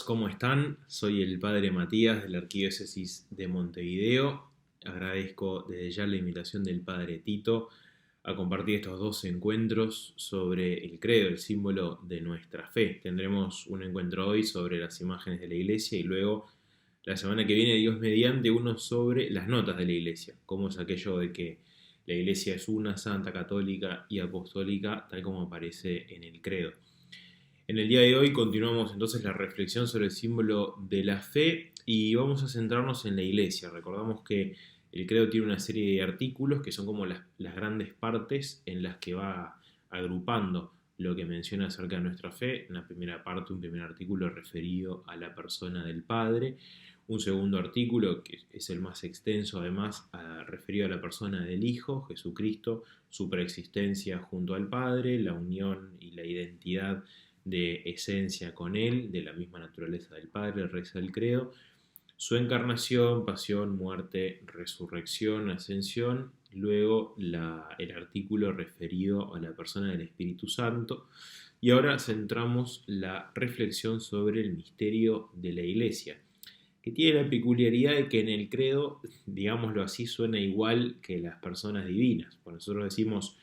¿Cómo están? Soy el padre Matías de la Arquidiócesis de Montevideo. Agradezco desde ya la invitación del padre Tito a compartir estos dos encuentros sobre el credo, el símbolo de nuestra fe. Tendremos un encuentro hoy sobre las imágenes de la iglesia y luego la semana que viene, Dios mediante, uno sobre las notas de la iglesia. Cómo es aquello de que la iglesia es una, santa, católica y apostólica, tal como aparece en el credo. En el día de hoy continuamos entonces la reflexión sobre el símbolo de la fe y vamos a centrarnos en la iglesia. Recordamos que el credo tiene una serie de artículos que son como las grandes partes en las que va agrupando lo que menciona acerca de nuestra fe. En la primera parte, un primer artículo referido a la persona del Padre. Un segundo artículo, que es el más extenso además, referido a la persona del Hijo, Jesucristo, su preexistencia junto al Padre, la unión y la identidad de esencia con Él, de la misma naturaleza del Padre, reza el credo, su encarnación, pasión, muerte, resurrección, ascensión, luego el artículo referido a la persona del Espíritu Santo, y ahora centramos la reflexión sobre el misterio de la Iglesia, que tiene la peculiaridad de que en el credo, digámoslo así, suena igual que las personas divinas. Cuando nosotros decimos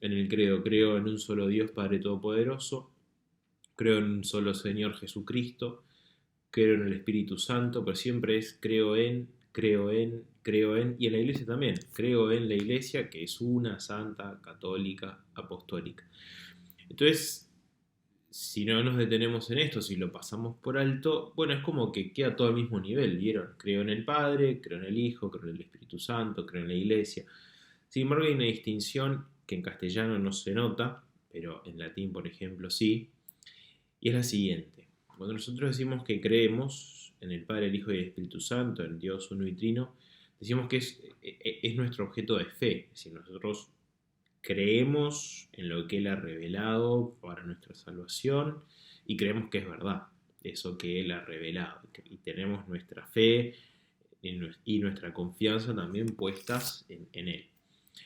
en el credo, creo en un solo Dios Padre Todopoderoso, creo en un solo Señor Jesucristo, creo en el Espíritu Santo, pero siempre es creo en, y en la iglesia también, creo en la iglesia que es una, santa, católica, apostólica. Entonces, si no nos detenemos en esto, si lo pasamos por alto, bueno, es como que queda todo al mismo nivel, ¿vieron? Creo en el Padre, creo en el Hijo, creo en el Espíritu Santo, creo en la iglesia. Sin embargo, hay una distinción que en castellano no se nota, pero en latín, por ejemplo, sí, y es la siguiente. Cuando nosotros decimos que creemos en el Padre, el Hijo y el Espíritu Santo, en Dios uno y trino, decimos que es nuestro objeto de fe. Es decir, nosotros creemos en lo que Él ha revelado para nuestra salvación y creemos que es verdad eso que Él ha revelado. Y tenemos nuestra fe y nuestra confianza también puestas en Él.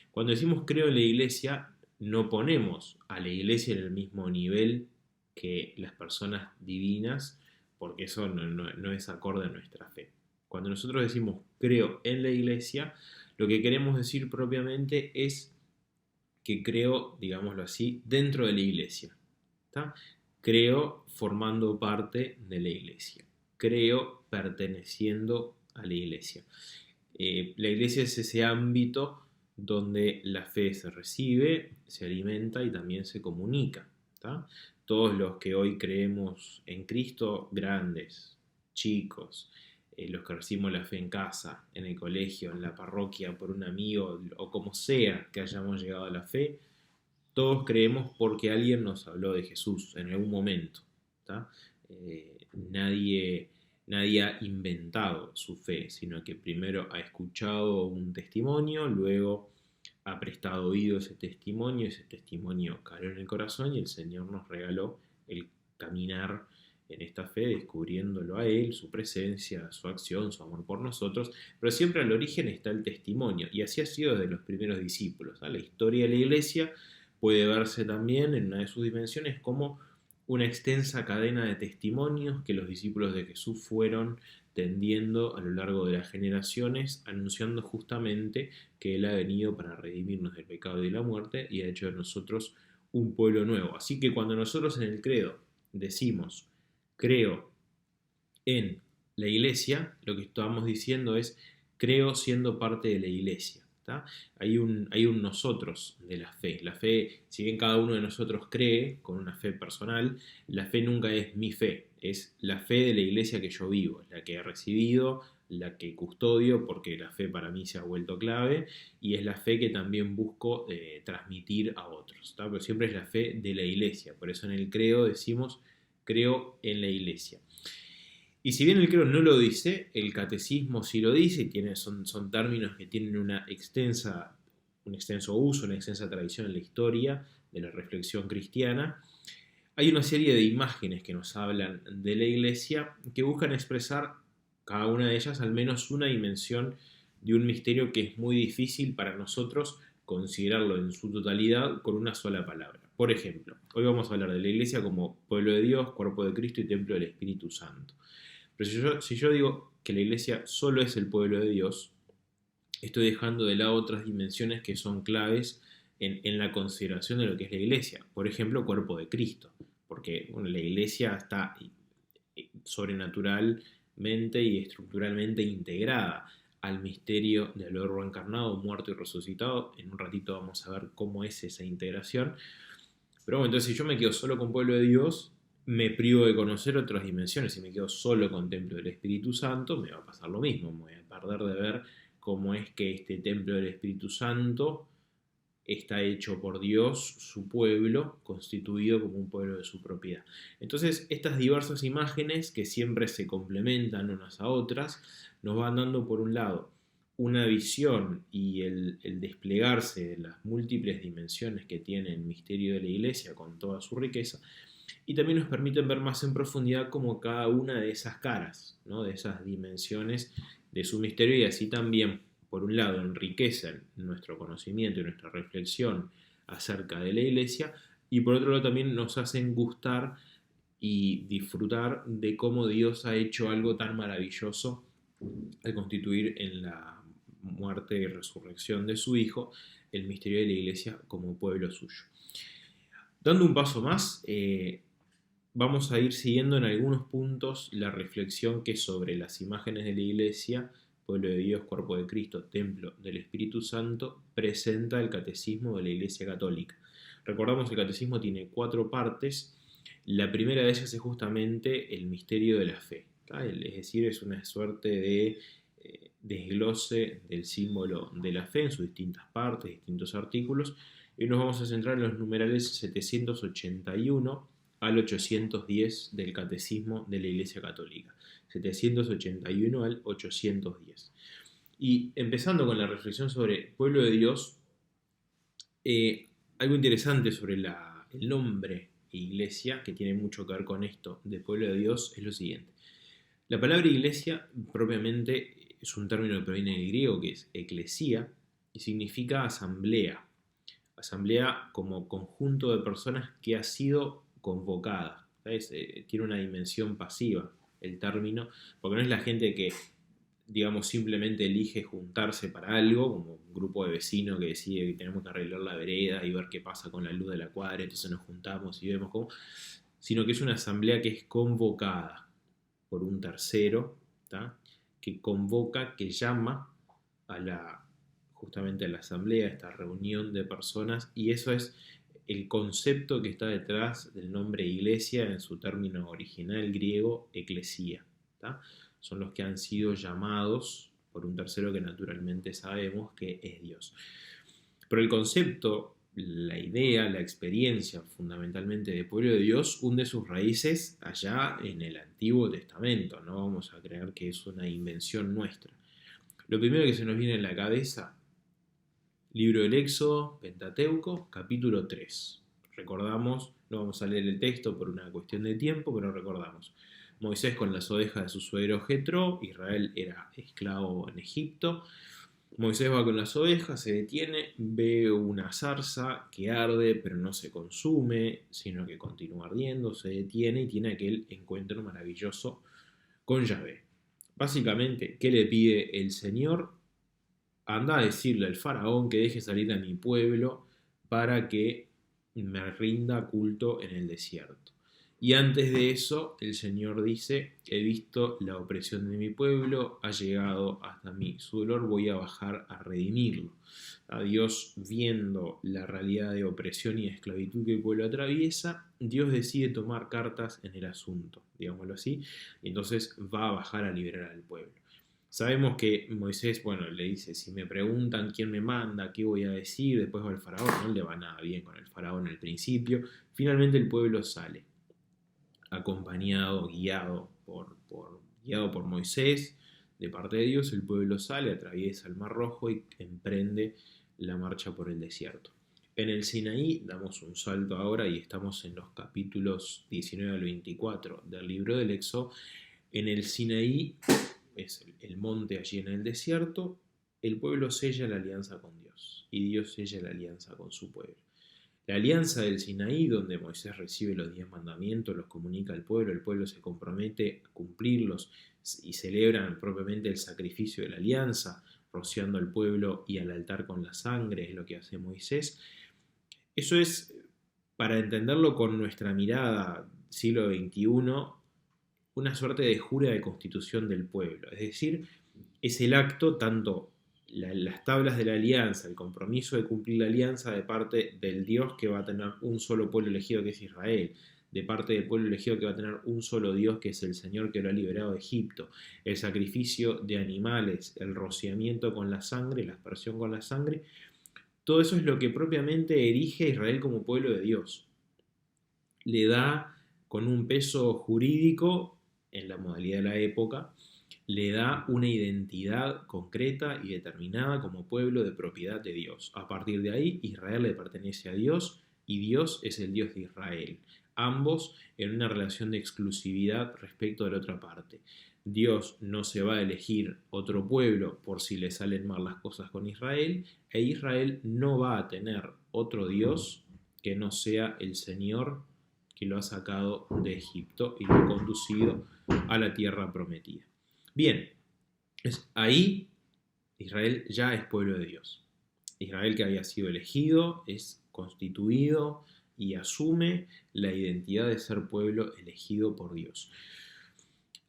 Cuando decimos creo en la iglesia, no ponemos a la iglesia en el mismo nivel que las personas divinas, porque eso no es acorde a nuestra fe. Cuando nosotros decimos creo en la iglesia, lo que queremos decir propiamente es que creo, digámoslo así, dentro de la iglesia. ¿Tá? Creo formando parte de la iglesia. Creo perteneciendo a la iglesia. La iglesia es ese ámbito donde la fe se recibe, se alimenta y también se comunica. ¿Tá? Todos los que hoy creemos en Cristo, grandes, chicos, los que recibimos la fe en casa, en el colegio, en la parroquia, por un amigo o como sea que hayamos llegado a la fe, todos creemos porque alguien nos habló de Jesús en algún momento. ¿Tá? Nadie, nadie ha inventado su fe, sino que primero ha escuchado un testimonio, luego ha prestado oído a ese testimonio cayó en el corazón y el Señor nos regaló el caminar en esta fe, descubriéndolo a Él, su presencia, su acción, su amor por nosotros, pero siempre al origen está el testimonio, y así ha sido desde los primeros discípulos. La historia de la Iglesia puede verse también en una de sus dimensiones como una extensa cadena de testimonios que los discípulos de Jesús fueron tendiendo a lo largo de las generaciones, anunciando justamente que Él ha venido para redimirnos del pecado y de la muerte y ha hecho de nosotros un pueblo nuevo. Así que cuando nosotros en el credo decimos, creo en la iglesia, lo que estamos diciendo es, creo siendo parte de la iglesia. ¿Tá? Hay un nosotros de la fe. La fe, si bien cada uno de nosotros cree con una fe personal, la fe nunca es mi fe, es la fe de la iglesia que yo vivo, la que he recibido, la que custodio, porque la fe para mí se ha vuelto clave, y es la fe que también busco transmitir a otros. ¿Tá? Pero siempre es la fe de la iglesia, por eso en el credo decimos, creo en la iglesia. Y si bien el credo no lo dice, el catecismo sí lo dice, y son términos que tienen un extenso uso, una extensa tradición en la historia de la reflexión cristiana. Hay una serie de imágenes que nos hablan de la iglesia que buscan expresar cada una de ellas al menos una dimensión de un misterio que es muy difícil para nosotros considerarlo en su totalidad con una sola palabra. Por ejemplo, hoy vamos a hablar de la iglesia como pueblo de Dios, cuerpo de Cristo y templo del Espíritu Santo. Pero si yo digo que la iglesia solo es el pueblo de Dios, estoy dejando de lado otras dimensiones que son claves en la consideración de lo que es la iglesia. Por ejemplo, cuerpo de Cristo, porque bueno, la iglesia está sobrenaturalmente y estructuralmente integrada al misterio del Verbo encarnado, muerto y resucitado. En un ratito vamos a ver cómo es esa integración. Pero bueno, entonces si yo me quedo solo con pueblo de Dios, me privo de conocer otras dimensiones. Si me quedo solo con templo del Espíritu Santo, me va a pasar lo mismo. Me voy a perder de ver cómo es que este templo del Espíritu Santo está hecho por Dios, su pueblo, constituido como un pueblo de su propiedad. Entonces, estas diversas imágenes que siempre se complementan unas a otras, nos van dando por un lado una visión y el desplegarse de las múltiples dimensiones que tiene el misterio de la iglesia con toda su riqueza, y también nos permiten ver más en profundidad como cada una de esas caras, ¿no? De esas dimensiones de su misterio, y así también, por un lado, enriquecen nuestro conocimiento y nuestra reflexión acerca de la iglesia, y por otro lado también nos hacen gustar y disfrutar de cómo Dios ha hecho algo tan maravilloso al constituir en la muerte y resurrección de su Hijo el misterio de la iglesia como pueblo suyo. Dando un paso más, vamos a ir siguiendo en algunos puntos la reflexión que sobre las imágenes de la iglesia, pueblo de Dios, cuerpo de Cristo, templo del Espíritu Santo, presenta el catecismo de la Iglesia Católica. Recordamos que el catecismo tiene 4 partes. La primera de ellas es justamente el misterio de la fe, es decir, es una suerte de desglose del símbolo de la fe en sus distintas partes, distintos artículos, y nos vamos a centrar en los numerales 781 al 810 del Catecismo de la Iglesia Católica. 781 al 810. Y empezando con la reflexión sobre pueblo de Dios, algo interesante sobre el nombre iglesia, que tiene mucho que ver con esto de pueblo de Dios, es lo siguiente. La palabra iglesia propiamente es un término que proviene del griego, que es eclesía, y significa asamblea. Asamblea como conjunto de personas que ha sido convocada. Tiene una dimensión pasiva el término, porque no es la gente que, digamos, simplemente elige juntarse para algo, como un grupo de vecinos que decide que tenemos que arreglar la vereda y ver qué pasa con la luz de la cuadra, entonces nos juntamos y vemos cómo, sino que es una asamblea que es convocada por un tercero, ¿tá? Que convoca, que llama justamente a la asamblea, a esta reunión de personas, y eso es el concepto que está detrás del nombre iglesia en su término original griego, eclesía. ¿Tá? Son los que han sido llamados por un tercero que naturalmente sabemos que es Dios. Pero el concepto, la idea, la experiencia fundamentalmente de pueblo de Dios hunde sus raíces allá en el Antiguo Testamento. No vamos a creer que es una invención nuestra. Lo primero que se nos viene en la cabeza, libro del Éxodo, Pentateuco, capítulo 3. Recordamos, no vamos a leer el texto por una cuestión de tiempo, pero recordamos. Moisés con las ovejas de su suegro Jetro, Israel era esclavo en Egipto. Moisés va con las ovejas, se detiene, ve una zarza que arde, pero no se consume, sino que continúa ardiendo, se detiene y tiene aquel encuentro maravilloso con Yahvé. Básicamente, ¿qué le pide el Señor? Anda a decirle al faraón que deje salir a mi pueblo para que me rinda culto en el desierto. Y antes de eso, el Señor dice, he visto la opresión de mi pueblo, ha llegado hasta mí su dolor, voy a bajar a redimirlo. A Dios, viendo la realidad de opresión y esclavitud que el pueblo atraviesa, Dios decide tomar cartas en el asunto, digámoslo así, y entonces va a bajar a liberar al pueblo. Sabemos que Moisés, bueno, le dice, si me preguntan quién me manda, qué voy a decir, después va el faraón, no le va nada bien con el faraón al principio. Finalmente el pueblo sale, acompañado, guiado por Moisés, de parte de Dios, el pueblo sale, atraviesa el Mar Rojo y emprende la marcha por el desierto. En el Sinaí damos un salto ahora y estamos en los capítulos 19 al 24 del libro del Éxodo. En el Sinaí, es el monte allí en el desierto, el pueblo sella la alianza con Dios. y Dios sella la alianza con su pueblo. La alianza del Sinaí, donde Moisés recibe los 10 mandamientos, los comunica al pueblo, el pueblo se compromete a cumplirlos y celebran propiamente el sacrificio de la alianza, rociando al pueblo y al altar con la sangre, es lo que hace Moisés. Eso es, para entenderlo con nuestra mirada siglo XXI, una suerte de jura de constitución del pueblo. Es decir, es el acto, tanto las tablas de la alianza, el compromiso de cumplir la alianza de parte del Dios que va a tener un solo pueblo elegido que es Israel, de parte del pueblo elegido que va a tener un solo Dios que es el Señor que lo ha liberado de Egipto, el sacrificio de animales, el rociamiento con la sangre, la aspersión con la sangre, todo eso es lo que propiamente erige a Israel como pueblo de Dios. Le da con un peso jurídico en la modalidad de la época, le da una identidad concreta y determinada como pueblo de propiedad de Dios. A partir de ahí, Israel le pertenece a Dios y Dios es el Dios de Israel. Ambos en una relación de exclusividad respecto de la otra parte. Dios no se va a elegir otro pueblo por si le salen mal las cosas con Israel, e Israel no va a tener otro Dios que no sea el Señor que lo ha sacado de Egipto y lo ha conducido a la tierra prometida. Bien, ahí Israel ya es pueblo de Dios. Israel que había sido elegido es constituido y asume la identidad de ser pueblo elegido por Dios.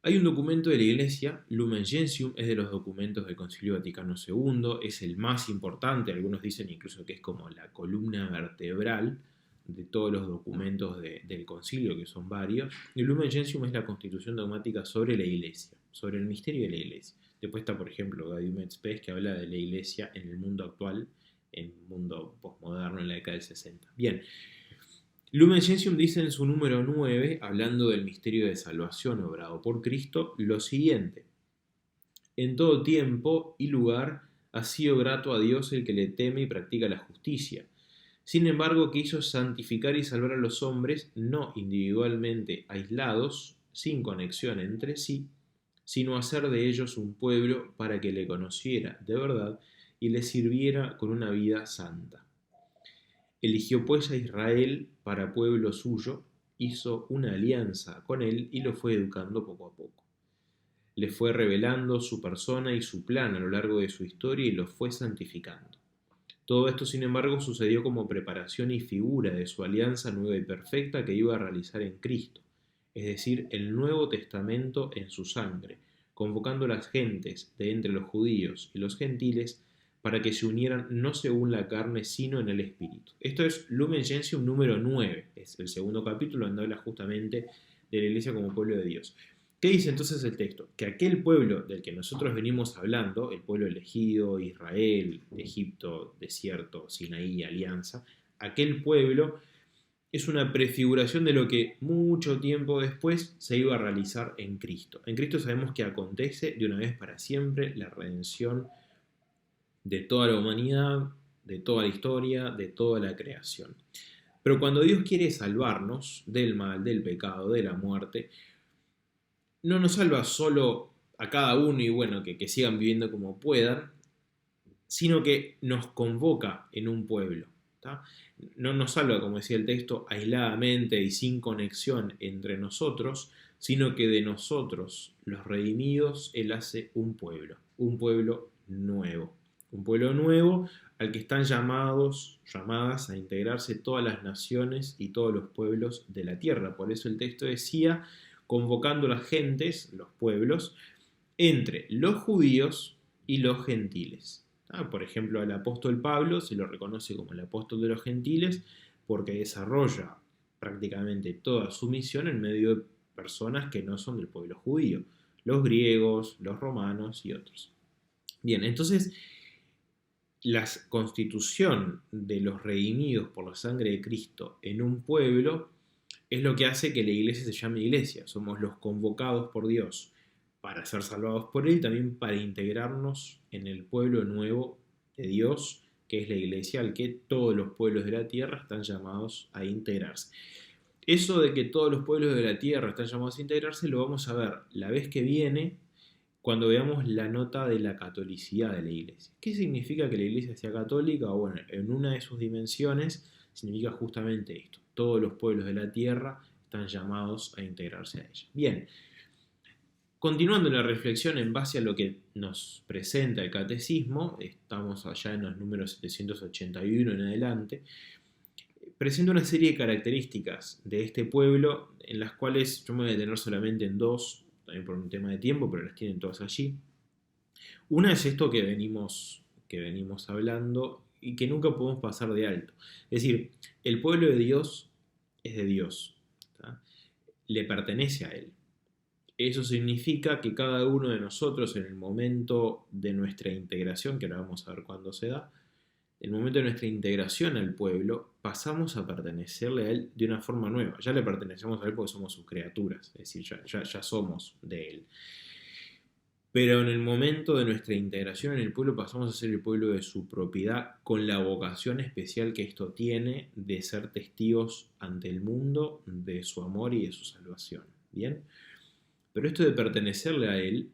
Hay un documento de la Iglesia, Lumen Gentium, es de los documentos del Concilio Vaticano II, es el más importante, algunos dicen incluso que es como la columna vertebral de todos los documentos del concilio, que son varios. El Lumen Gentium es la constitución dogmática sobre la Iglesia, sobre el misterio de la Iglesia. Después está, por ejemplo, Gaudium et Spes, que habla de la Iglesia en el mundo actual, en el mundo postmoderno, en la década del 60. Bien, Lumen Gentium dice en su número 9, hablando del misterio de salvación obrado por Cristo, lo siguiente: en todo tiempo y lugar ha sido grato a Dios el que le teme y practica la justicia. Sin embargo, quiso santificar y salvar a los hombres, no individualmente aislados, sin conexión entre sí, sino hacer de ellos un pueblo para que le conociera de verdad y le sirviera con una vida santa. Eligió pues a Israel para pueblo suyo, hizo una alianza con él y lo fue educando poco a poco. Le fue revelando su persona y su plan a lo largo de su historia y lo fue santificando. Todo esto, sin embargo, sucedió como preparación y figura de su alianza nueva y perfecta que iba a realizar en Cristo, es decir, el Nuevo Testamento en su sangre, convocando a las gentes de entre los judíos y los gentiles para que se unieran no según la carne, sino en el Espíritu. Esto es Lumen Gentium número 9, es el segundo capítulo donde habla justamente de la Iglesia como pueblo de Dios. ¿Qué dice entonces el texto? Que aquel pueblo del que nosotros venimos hablando, el pueblo elegido, Israel, Egipto, desierto, Sinaí, alianza, aquel pueblo es una prefiguración de lo que mucho tiempo después se iba a realizar en Cristo. En Cristo sabemos que acontece de una vez para siempre la redención de toda la humanidad, de toda la historia, de toda la creación. Pero cuando Dios quiere salvarnos del mal, del pecado, de la muerte, no nos salva solo a cada uno y bueno, que sigan viviendo como puedan, sino que nos convoca en un pueblo. ¿tá? No nos salva, como decía el texto, aisladamente y sin conexión entre nosotros, sino que de nosotros, los redimidos, Él hace un pueblo nuevo. Un pueblo nuevo al que están llamadas a integrarse todas las naciones y todos los pueblos de la tierra. Por eso el texto decía, convocando a las gentes, los pueblos, entre los judíos y los gentiles. Por ejemplo, al apóstol Pablo se lo reconoce como el apóstol de los gentiles porque desarrolla prácticamente toda su misión en medio de personas que no son del pueblo judío, los griegos, los romanos y otros. Bien, entonces la constitución de los redimidos por la sangre de Cristo en un pueblo es lo que hace que la iglesia se llame iglesia. Somos los convocados por Dios para ser salvados por Él, también para integrarnos en el pueblo nuevo de Dios, que es la iglesia, al que todos los pueblos de la tierra están llamados a integrarse. Eso de que todos los pueblos de la tierra están llamados a integrarse lo vamos a ver la vez que viene cuando veamos la nota de la catolicidad de la Iglesia. ¿Qué significa que la Iglesia sea católica? Bueno, en una de sus dimensiones significa justamente esto. Todos los pueblos de la tierra están llamados a integrarse a ella. Bien, continuando la reflexión en base a lo que nos presenta el catecismo, estamos allá en los números 781 en adelante, presenta una serie de características de este pueblo en las cuales yo me voy a detener solamente en dos, también por un tema de tiempo, pero las tienen todas allí. Una es esto que venimos hablando y que nunca podemos pasar de alto. Es decir, el pueblo de Dios es de Dios, ¿tá? Le pertenece a Él. Eso significa que cada uno de nosotros en el momento de nuestra integración, que ahora vamos a ver cuándo se da, en el momento de nuestra integración al pueblo, pasamos a pertenecerle a Él de una forma nueva. Ya le pertenecemos a Él porque somos sus criaturas, es decir, ya somos de Él. Pero en el momento de nuestra integración en el pueblo pasamos a ser el pueblo de su propiedad con la vocación especial que esto tiene de ser testigos ante el mundo de su amor y de su salvación. ¿Bien? Pero esto de pertenecerle a Él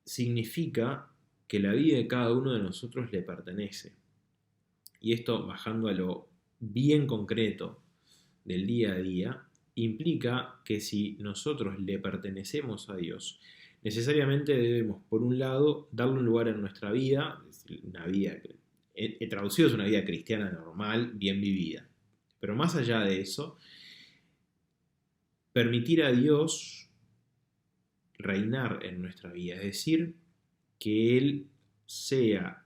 significa que la vida de cada uno de nosotros le pertenece. Y esto, bajando a lo bien concreto del día a día, implica que si nosotros le pertenecemos a Dios, necesariamente debemos, por un lado, darle un lugar en nuestra vida, una vida, traducido es una vida cristiana normal, bien vivida. Pero más allá de eso, permitir a Dios reinar en nuestra vida, es decir, que Él sea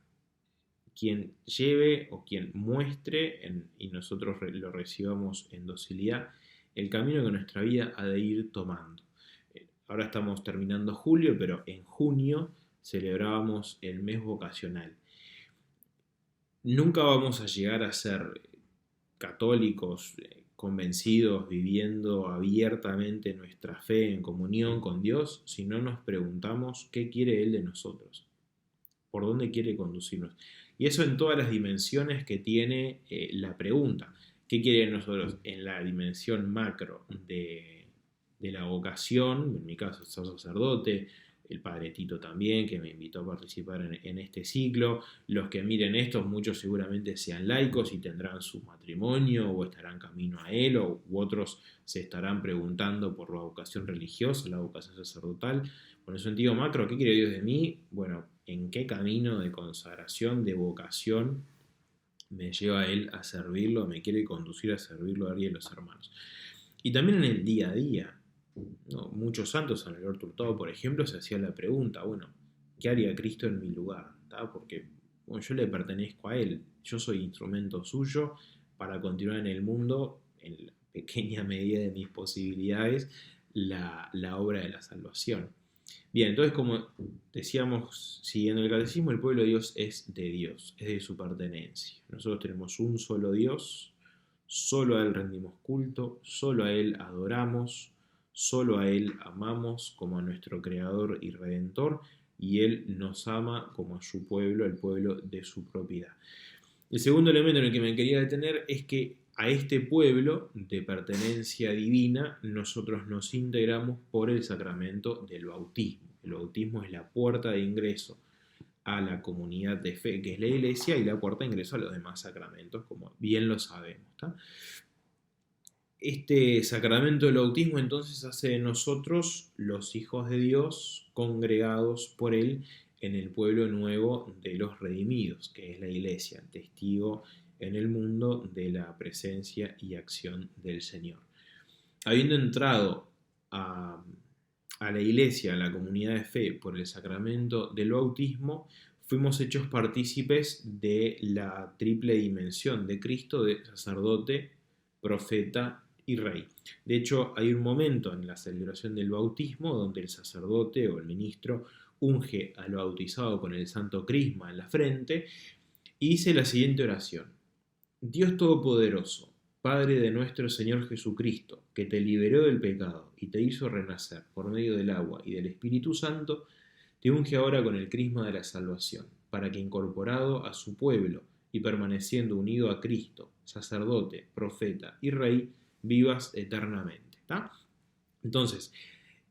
quien lleve o quien muestre, y nosotros lo recibamos en docilidad, el camino que nuestra vida ha de ir tomando. Ahora estamos terminando julio, pero en junio celebrábamos el mes vocacional. Nunca vamos a llegar a ser católicos convencidos, viviendo abiertamente nuestra fe en comunión con Dios, si no nos preguntamos qué quiere Él de nosotros, por dónde quiere conducirnos. Y eso en todas las dimensiones que tiene la pregunta. ¿Qué quiere de nosotros? En la dimensión macro de la vocación, en mi caso ser sacerdote, el padre Tito también, que me invitó a participar en este ciclo. Los que miren esto, muchos seguramente sean laicos y tendrán su matrimonio o estarán camino a él, u otros se estarán preguntando por la vocación religiosa, la vocación sacerdotal. Por el sentido macro, ¿qué quiere Dios de mí? Bueno, ¿en qué camino de consagración, de vocación me lleva Él a servirlo, me quiere conducir a servirlo a Él y a los hermanos? Y también en el día a día, ¿no? Muchos santos, San Alberto Hurtado, por ejemplo, se hacía la pregunta, bueno, ¿qué haría Cristo en mi lugar? ¿Tá? Porque bueno, yo le pertenezco a Él, yo soy instrumento suyo para continuar en el mundo, en la pequeña medida de mis posibilidades, la obra de la salvación. Bien, entonces como decíamos, siguiendo el catecismo, el pueblo de Dios es de Dios, es de su pertenencia. Nosotros tenemos un solo Dios, solo a Él rendimos culto, solo a Él adoramos, solo a Él amamos como a nuestro Creador y Redentor, y Él nos ama como a su pueblo, el pueblo de su propiedad. El segundo elemento en el que me quería detener es que a este pueblo de pertenencia divina nosotros nos integramos por el sacramento del bautismo. El bautismo es la puerta de ingreso a la comunidad de fe que es la Iglesia y la puerta de ingreso a los demás sacramentos, como bien lo sabemos, ¿tá? Este sacramento del bautismo entonces hace de nosotros los hijos de Dios congregados por Él en el pueblo nuevo de los redimidos, que es la Iglesia, testigo en el mundo de la presencia y acción del Señor. Habiendo entrado a la Iglesia, a la comunidad de fe, por el sacramento del bautismo, fuimos hechos partícipes de la triple dimensión de Cristo, de sacerdote, profeta y rey. De hecho, hay un momento en la celebración del bautismo donde el sacerdote o el ministro unge al bautizado con el santo crisma en la frente y dice la siguiente oración: Dios Todopoderoso, Padre de nuestro Señor Jesucristo, que te liberó del pecado y te hizo renacer por medio del agua y del Espíritu Santo, te unge ahora con el crisma de la salvación, para que incorporado a su pueblo y permaneciendo unido a Cristo, sacerdote, profeta y rey, vivas eternamente. ¿Tá? Entonces,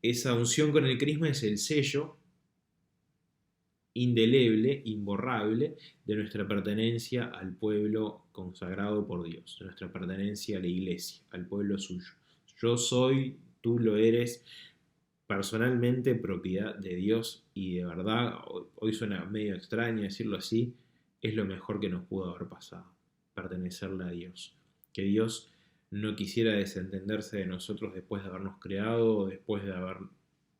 esa unción con el crisma es el sello indeleble, imborrable, de nuestra pertenencia al pueblo consagrado por Dios, de nuestra pertenencia a la iglesia, al pueblo suyo. Yo soy, tú lo eres, personalmente propiedad de Dios y de verdad, hoy suena medio extraño decirlo así, es lo mejor que nos pudo haber pasado, pertenecerle a Dios. Que Dios no quisiera desentenderse de nosotros después de habernos creado, o después de haber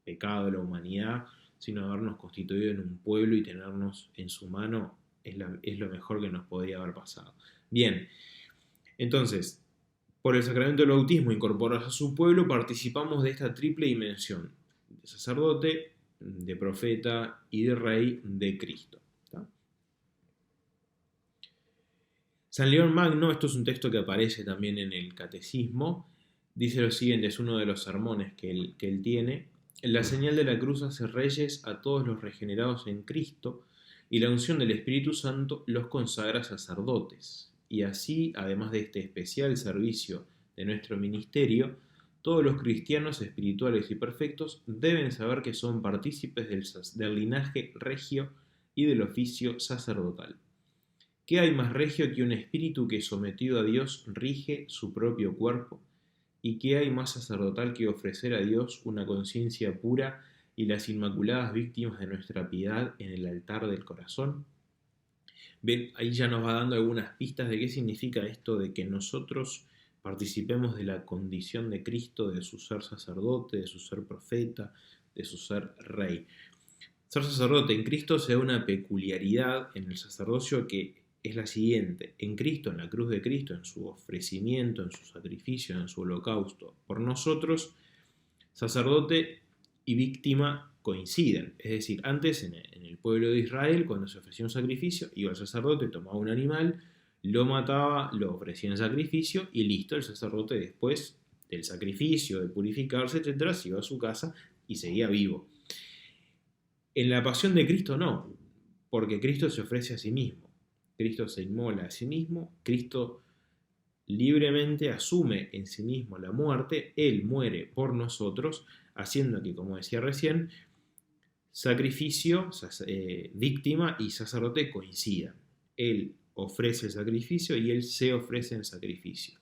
pecado la humanidad, sino habernos constituido en un pueblo y tenernos en su mano, es lo mejor que nos podría haber pasado. Bien, entonces, por el sacramento del bautismo incorporados a su pueblo, participamos de esta triple dimensión, de sacerdote, de profeta y de rey de Cristo. ¿Está? San León Magno, esto es un texto que aparece también en el Catecismo, dice lo siguiente, es uno de los sermones que él tiene: la señal de la cruz hace reyes a todos los regenerados en Cristo, y la unción del Espíritu Santo los consagra sacerdotes. Y así, además de este especial servicio de nuestro ministerio, todos los cristianos espirituales y perfectos deben saber que son partícipes del linaje regio y del oficio sacerdotal. ¿Qué hay más regio que un espíritu que, sometido a Dios, rige su propio cuerpo? ¿Y qué hay más sacerdotal que ofrecer a Dios una conciencia pura y las inmaculadas víctimas de nuestra piedad en el altar del corazón? Ven, ahí ya nos va dando algunas pistas de qué significa esto de que nosotros participemos de la condición de Cristo, de su ser sacerdote, de su ser profeta, de su ser rey. Ser sacerdote en Cristo se da una peculiaridad en el sacerdocio que es la siguiente: en Cristo, en la cruz de Cristo, en su ofrecimiento, en su sacrificio, en su holocausto por nosotros, sacerdote y víctima coinciden. Es decir, antes en el pueblo de Israel, cuando se ofrecía un sacrificio, iba el sacerdote, tomaba un animal, lo mataba, lo ofrecía en sacrificio y listo, el sacerdote después del sacrificio, de purificarse, etc., se iba a su casa y seguía vivo. En la pasión de Cristo no, porque Cristo se ofrece a sí mismo, Cristo se inmola a sí mismo, Cristo libremente asume en sí mismo la muerte, Él muere por nosotros, haciendo que, como decía recién, sacrificio, víctima y sacerdote coincidan. Él ofrece el sacrificio y Él se ofrece en sacrificio.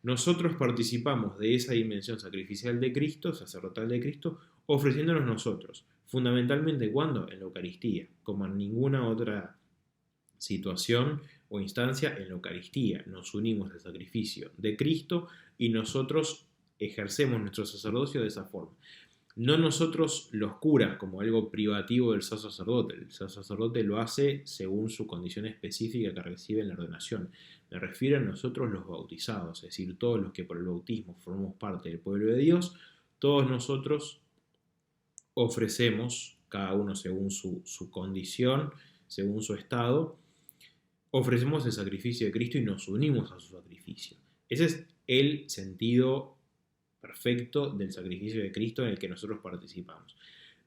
Nosotros participamos de esa dimensión sacrificial de Cristo, sacerdotal de Cristo, ofreciéndonos nosotros. Fundamentalmente, ¿cuándo? En la Eucaristía, como en ninguna otra situación o instancia. En la Eucaristía nos unimos al sacrificio de Cristo y nosotros ejercemos nuestro sacerdocio de esa forma. No nosotros los curas como algo privativo del ser sacerdote. El ser sacerdote lo hace según su condición específica que recibe en la ordenación. Me refiero a nosotros los bautizados, es decir, todos los que por el bautismo formamos parte del pueblo de Dios. Todos nosotros ofrecemos, cada uno según su condición, según su estado, ofrecemos el sacrificio de Cristo y nos unimos a su sacrificio. Ese es el sentido perfecto del sacrificio de Cristo en el que nosotros participamos.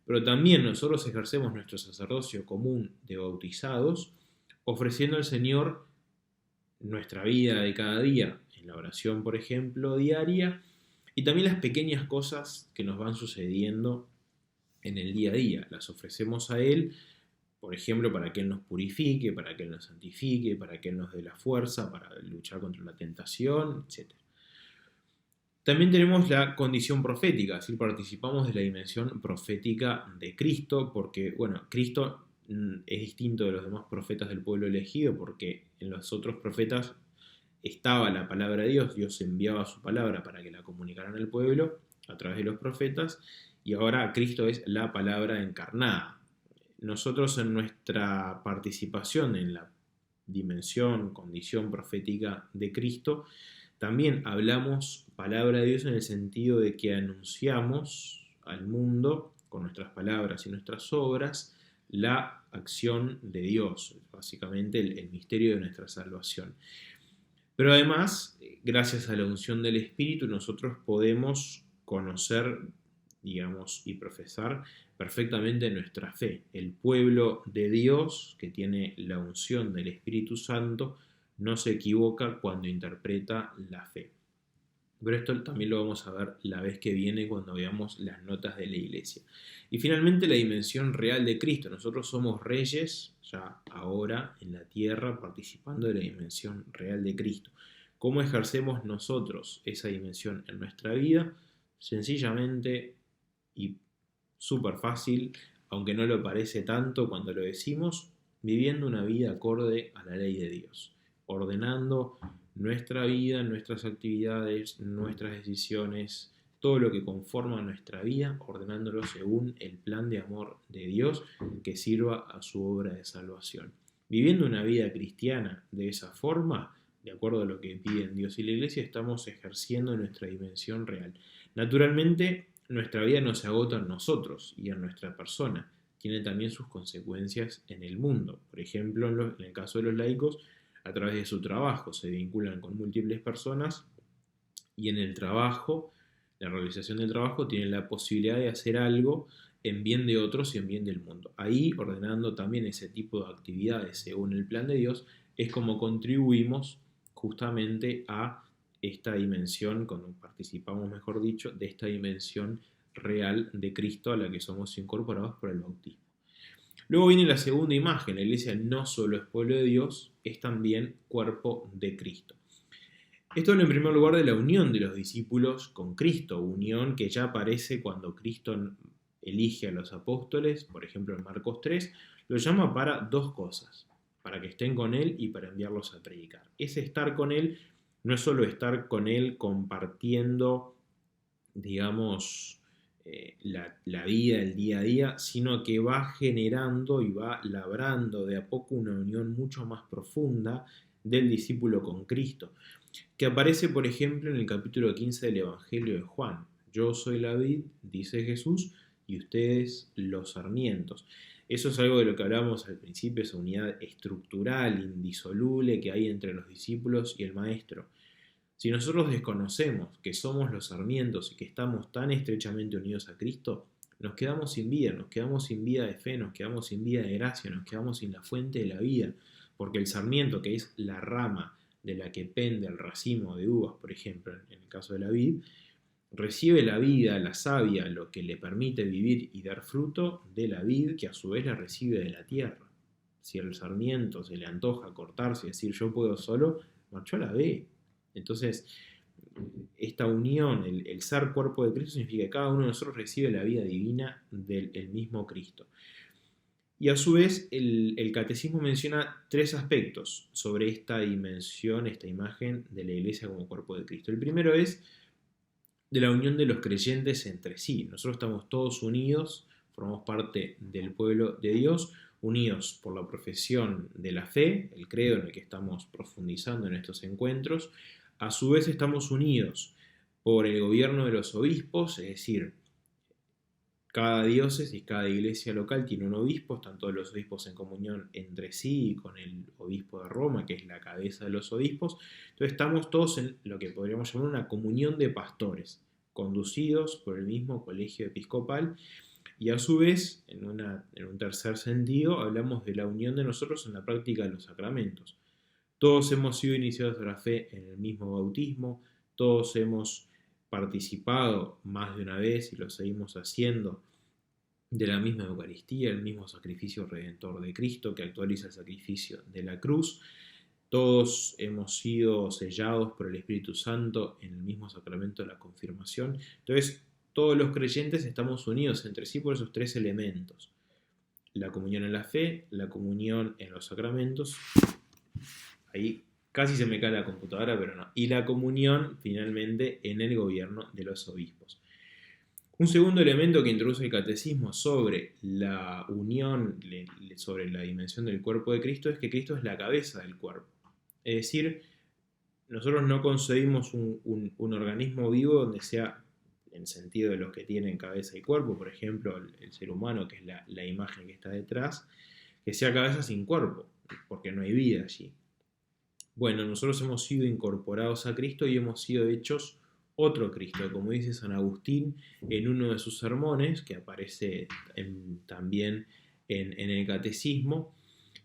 Pero también nosotros ejercemos nuestro sacerdocio común de bautizados, ofreciendo al Señor nuestra vida de cada día, en la oración, por ejemplo, diaria, y también las pequeñas cosas que nos van sucediendo en el día a día. Las ofrecemos a Él, por ejemplo, para que Él nos purifique, para que Él nos santifique, para que Él nos dé la fuerza para luchar contra la tentación, etc. También tenemos la condición profética, es decir, participamos de la dimensión profética de Cristo, porque, bueno, Cristo es distinto de los demás profetas del pueblo elegido, porque en los otros profetas estaba la palabra de Dios, Dios enviaba su palabra para que la comunicaran al pueblo a través de los profetas, y ahora Cristo es la palabra encarnada. Nosotros en nuestra participación en la dimensión, condición profética de Cristo, también hablamos palabra de Dios en el sentido de que anunciamos al mundo, con nuestras palabras y nuestras obras, la acción de Dios, básicamente el misterio de nuestra salvación. Pero además, gracias a la unción del Espíritu, nosotros podemos conocer, digamos, y profesar perfectamente nuestra fe. El pueblo de Dios, que tiene la unción del Espíritu Santo, no se equivoca cuando interpreta la fe. Pero esto también lo vamos a ver la vez que viene cuando veamos las notas de la iglesia. Y finalmente la dimensión real de Cristo. Nosotros somos reyes ya ahora en la tierra participando de la dimensión real de Cristo. ¿Cómo ejercemos nosotros esa dimensión en nuestra vida? Sencillamente y súper fácil, aunque no lo parece tanto cuando lo decimos, viviendo una vida acorde a la ley de Dios, ordenando nuestra vida, nuestras actividades, nuestras decisiones, todo lo que conforma nuestra vida, ordenándolo según el plan de amor de Dios que sirva a su obra de salvación. Viviendo una vida cristiana de esa forma, de acuerdo a lo que piden Dios y la Iglesia, estamos ejerciendo nuestra dimensión real. Naturalmente, nuestra vida no se agota en nosotros y en nuestra persona, tiene también sus consecuencias en el mundo. Por ejemplo, en el caso de los laicos, a través de su trabajo se vinculan con múltiples personas y en el trabajo, la realización del trabajo, tienen la posibilidad de hacer algo en bien de otros y en bien del mundo. Ahí, ordenando también ese tipo de actividades según el plan de Dios, es como contribuimos justamente a esta dimensión, cuando participamos, mejor dicho, de esta dimensión real de Cristo a la que somos incorporados por el bautismo. Luego viene la segunda imagen. La iglesia no solo es pueblo de Dios, es también cuerpo de Cristo. Esto habla en primer lugar de la unión de los discípulos con Cristo, unión que ya aparece cuando Cristo elige a los apóstoles, por ejemplo en Marcos 3, lo llama para dos cosas, para que estén con Él y para enviarlos a predicar. Ese estar con Él no es solo estar con Él compartiendo, digamos, la vida, el día a día, sino que va generando y va labrando de a poco una unión mucho más profunda del discípulo con Cristo, que aparece, por ejemplo, en el capítulo 15 del Evangelio de Juan. Yo soy la vid, dice Jesús, y ustedes los sarmientos. Eso es algo de lo que hablábamos al principio, esa unidad estructural, indisoluble que hay entre los discípulos y el Maestro. Si nosotros desconocemos que somos los sarmientos y que estamos tan estrechamente unidos a Cristo, nos quedamos sin vida de fe, nos quedamos sin vida de gracia, nos quedamos sin la fuente de la vida, porque el sarmiento, que es la rama de la que pende el racimo de uvas, por ejemplo, en el caso de la vid, recibe la vida, la savia, lo que le permite vivir y dar fruto de la vid, que a su vez la recibe de la tierra. Si al sarmiento se le antoja cortarse y decir yo puedo solo, marchó a la vid. Entonces, esta unión, el ser cuerpo de Cristo, significa que cada uno de nosotros recibe la vida divina del mismo Cristo. Y a su vez, el catecismo menciona tres aspectos sobre esta dimensión, esta imagen de la iglesia como cuerpo de Cristo. El primero es de la unión de los creyentes entre sí. Nosotros estamos todos unidos, formamos parte del pueblo de Dios, unidos por la profesión de la fe, el credo en el que estamos profundizando en estos encuentros. A su vez estamos unidos por el gobierno de los obispos, es decir, cada diócesis, cada iglesia local tiene un obispo, están todos los obispos en comunión entre sí y con el obispo de Roma, que es la cabeza de los obispos. Entonces estamos todos en lo que podríamos llamar una comunión de pastores, conducidos por el mismo colegio episcopal. Y a su vez, en un tercer sentido, hablamos de la unión de nosotros en la práctica de los sacramentos. Todos hemos sido iniciados a la fe en el mismo bautismo, todos hemos participado más de una vez y lo seguimos haciendo de la misma Eucaristía, el mismo sacrificio redentor de Cristo que actualiza el sacrificio de la cruz. Todos hemos sido sellados por el Espíritu Santo en el mismo sacramento de la confirmación. Entonces, todos los creyentes estamos unidos entre sí por esos tres elementos: la comunión en la fe, la comunión en los sacramentos, ahí casi se me cae la computadora, pero no, y la comunión finalmente en el gobierno de los obispos. Un segundo elemento que introduce el catecismo sobre la unión, sobre la dimensión del cuerpo de Cristo, es que Cristo es la cabeza del cuerpo. Es decir, nosotros no concebimos un organismo vivo donde sea, en sentido de los que tienen cabeza y cuerpo, por ejemplo, el ser humano, que es la imagen que está detrás, que sea cabeza sin cuerpo, porque no hay vida allí. Bueno, nosotros hemos sido incorporados a Cristo y hemos sido hechos otro Cristo, como dice San Agustín en uno de sus sermones, que aparece también en el catecismo.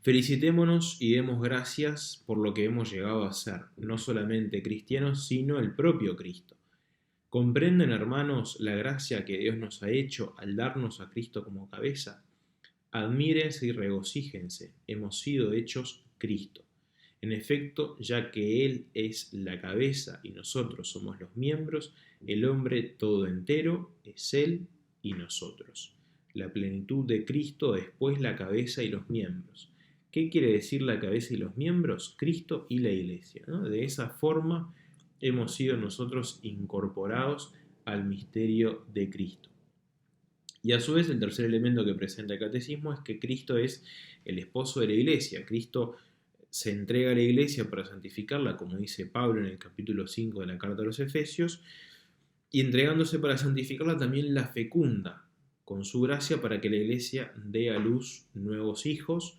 Felicitémonos y demos gracias por lo que hemos llegado a ser, no solamente cristianos, sino el propio Cristo. ¿Comprenden, hermanos, la gracia que Dios nos ha hecho al darnos a Cristo como cabeza? Admírense y regocíjense, hemos sido hechos Cristo. En efecto, ya que Él es la cabeza y nosotros somos los miembros, el hombre todo entero es Él y nosotros. La plenitud de Cristo es pues la cabeza y los miembros. ¿Qué quiere decir la cabeza y los miembros? Cristo y la iglesia, ¿no? De esa forma hemos sido nosotros incorporados al misterio de Cristo. Y a su vez el tercer elemento que presenta el catecismo es que Cristo es el esposo de la iglesia. Cristo se entrega a la iglesia para santificarla, como dice Pablo en el capítulo 5 de la carta a los Efesios, y entregándose para santificarla también la fecunda, con su gracia para que la iglesia dé a luz nuevos hijos.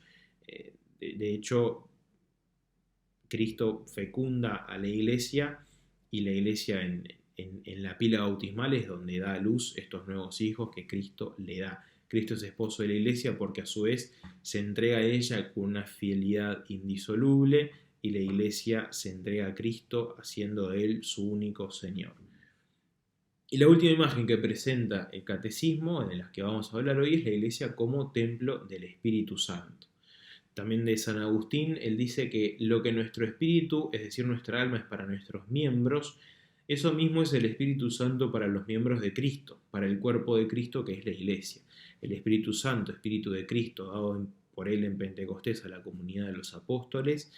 De hecho, Cristo fecunda a la iglesia y la iglesia en la pila bautismal es donde da a luz estos nuevos hijos que Cristo le da. Cristo es esposo de la iglesia porque a su vez se entrega a ella con una fidelidad indisoluble y la iglesia se entrega a Cristo haciendo de él su único Señor. Y la última imagen que presenta el catecismo, de las que vamos a hablar hoy, es la iglesia como templo del Espíritu Santo. También de San Agustín, él dice que lo que nuestro espíritu, es decir, nuestra alma, es para nuestros miembros, eso mismo es el Espíritu Santo para los miembros de Cristo, para el cuerpo de Cristo que es la iglesia. El Espíritu Santo, Espíritu de Cristo, dado por él en Pentecostés a la comunidad de los apóstoles,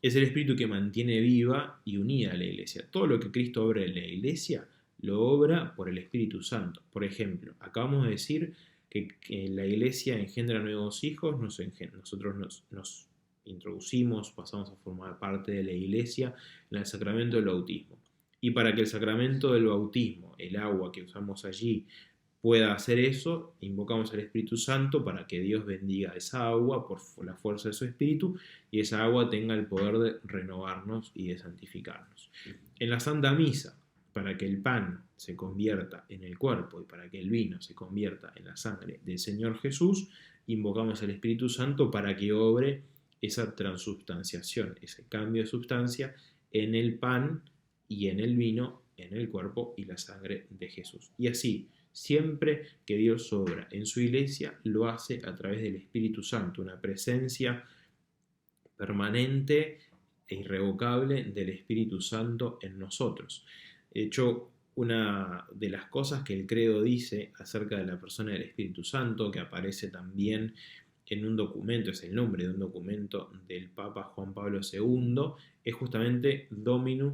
es el Espíritu que mantiene viva y unida a la iglesia. Todo lo que Cristo obra en la iglesia, lo obra por el Espíritu Santo. Por ejemplo, acabamos de decir que la iglesia engendra nuevos hijos, nosotros nos introducimos, pasamos a formar parte de la iglesia en el sacramento del bautismo. Y para que el sacramento del bautismo, el agua que usamos allí, pueda hacer eso, invocamos al Espíritu Santo para que Dios bendiga esa agua por la fuerza de su Espíritu y esa agua tenga el poder de renovarnos y de santificarnos. En la Santa Misa, para que el pan se convierta en el cuerpo y para que el vino se convierta en la sangre del Señor Jesús, invocamos al Espíritu Santo para que obre esa transubstanciación, ese cambio de sustancia en el pan y en el vino, en el cuerpo y la sangre de Jesús. Y así, siempre que Dios obra en su iglesia, lo hace a través del Espíritu Santo, una presencia permanente e irrevocable del Espíritu Santo en nosotros. De hecho, una de las cosas que el credo dice acerca de la persona del Espíritu Santo, que aparece también en un documento, es el nombre de un documento del Papa Juan Pablo II, es justamente Dominum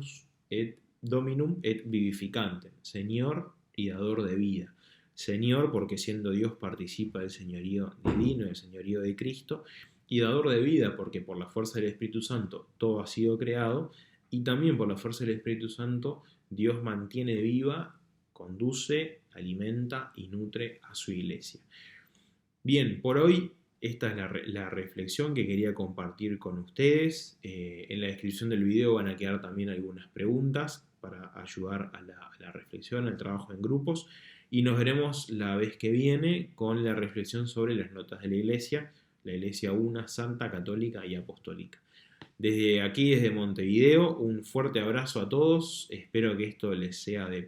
et Vivificantem, Señor y dador de vida. Señor porque siendo Dios participa del señorío divino, del señorío de Cristo, y dador de vida porque por la fuerza del Espíritu Santo todo ha sido creado, y también por la fuerza del Espíritu Santo Dios mantiene viva, conduce, alimenta y nutre a su iglesia. Bien, por hoy esta es la reflexión que quería compartir con ustedes. En la descripción del video van a quedar también algunas preguntas para ayudar a la reflexión, al trabajo en grupos. Y nos veremos la vez que viene con la reflexión sobre las notas de la iglesia una, santa, católica y apostólica. Desde aquí, desde Montevideo, un fuerte abrazo a todos. Espero que esto les sea de